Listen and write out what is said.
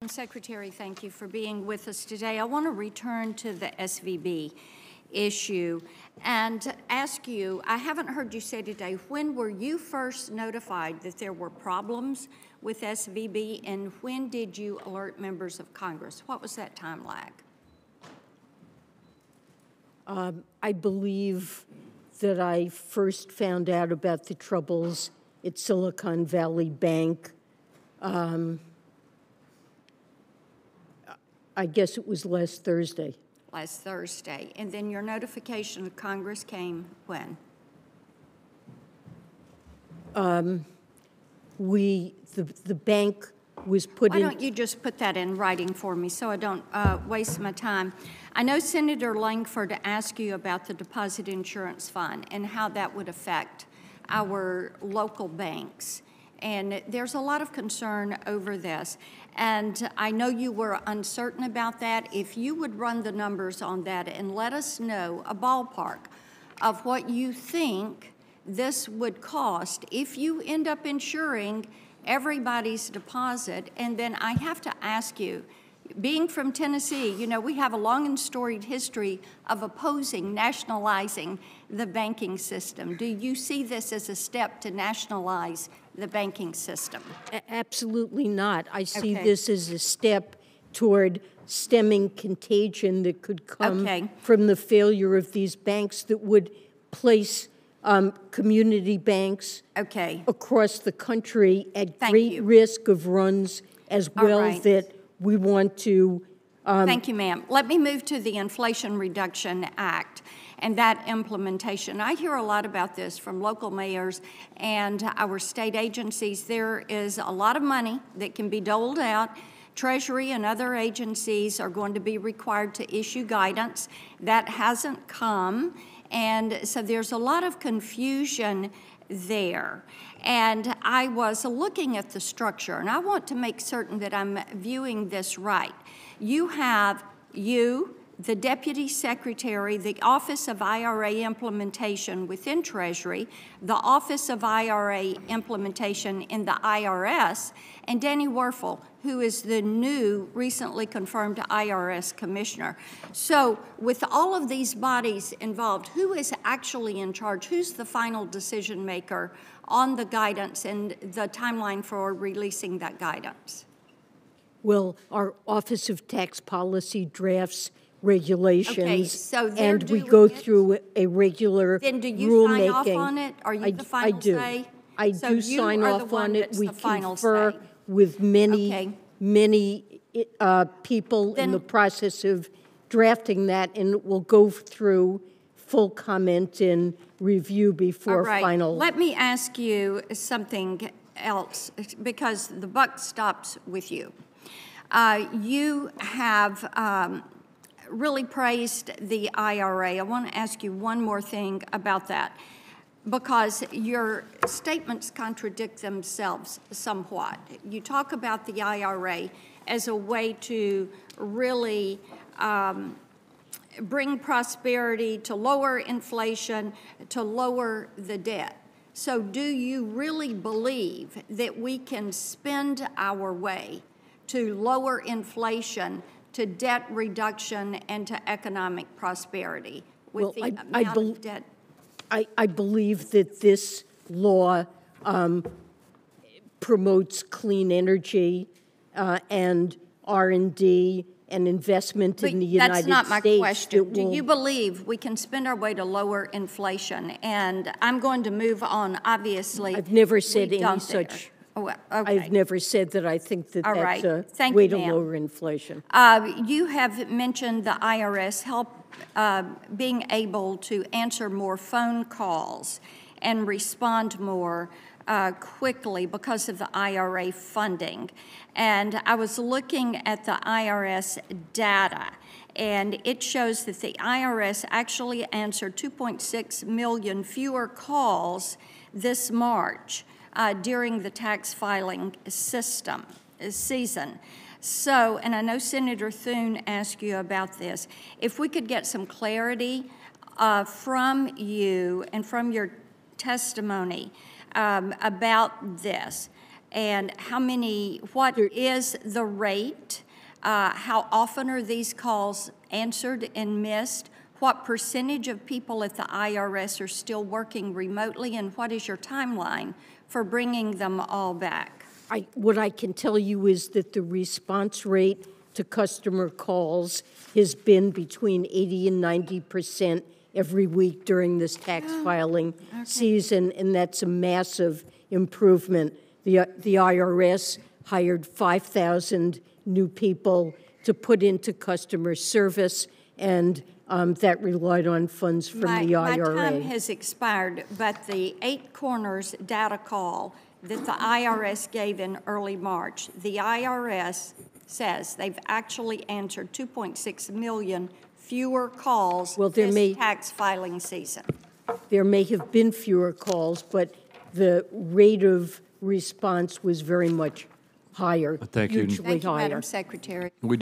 Secretary, thank you for being with us today. I want to return to the SVB issue and ask you, I haven't heard you say today, when were you first notified that there were problems with SVB, and when did you alert members of Congress? What was that time lag? I believe that I first found out about the troubles at Silicon Valley Bank. I guess it was last Thursday. Last Thursday. And then your notification of Congress came when? The bank was put in. Why don't you just put that in writing for me so I don't waste my time? I know Senator Langford asked you about the Deposit Insurance Fund and how that would affect our local banks. And there's a lot of concern over this. And I know you were uncertain about that. If you would run the numbers on that and let us know a ballpark of what you think this would cost if you end up insuring everybody's deposit. And then I have to ask you, being from Tennessee, you know, we have a long and storied history of opposing nationalizing the banking system. Do you see this as a step to nationalize the banking system? Absolutely not. I see this as a step toward stemming contagion that could come from the failure of these banks that would place community banks across the country at great risk of runs as well that we want to. Thank you, ma'am. Let me move to the Inflation Reduction Act and that implementation. I hear a lot about this from local mayors and our state agencies. There is a lot of money that can be doled out. Treasury and other agencies are going to be required to issue guidance. That hasn't come, and so there's a lot of confusion there. And I was looking at the structure, and I want to make certain that I'm viewing this right. You have the Deputy Secretary, the Office of IRA Implementation within Treasury, the Office of IRA Implementation in the IRS, and Danny Werfel, who is the new, recently confirmed IRS Commissioner. So with all of these bodies involved, who is actually in charge? Who's the final decision maker on the guidance and the timeline for releasing that guidance? Well, our Office of Tax Policy drafts regulations, and we go through a regular rulemaking. Then do you sign off on it? Are you the final say? I do sign off on it. We confer with many people in the process of drafting that, and it will go through full comment and review before final. Let me ask you something else, because the buck stops with you. You have really praised the IRA. I want to ask you one more thing about that, because your statements contradict themselves somewhat. You talk about the IRA as a way to really bring prosperity, to lower inflation, to lower the debt. So do you really believe that we can spend our way to lower inflation, to debt reduction, and to economic prosperity with the amount of debt? I believe that this law promotes clean energy and R&D and investment in the United States. That's not my question. Do you believe we can spend our way to lower inflation? And I'm going to move on, obviously. I've never said any such. I've never said that I think that that's a way to lower inflation. You have mentioned the IRS being able to answer more phone calls and respond more quickly because of the IRA funding. And I was looking at the IRS data, and it shows that the IRS actually answered 2.6 million fewer calls this March during the tax filing season. So, and I know Senator Thune asked you about this. If we could get some clarity from you and from your testimony about this. And what is the rate? How often are these calls answered and missed? What percentage of people at the IRS are still working remotely, and what is your timeline for bringing them all back? What I can tell you is that the response rate to customer calls has been between 80 and 90% every week during this tax filing season, and that's a massive improvement. The IRS hired 5,000 new people to put into customer service, and that relied on funds from the IRA. My time has expired, but the 8 Corners data call that the IRS gave in early March, the IRS says they've actually answered 2.6 million fewer calls this tax filing season. There may have been fewer calls, but the rate of response was very much higher, Thank you. Thank you, Madam Secretary.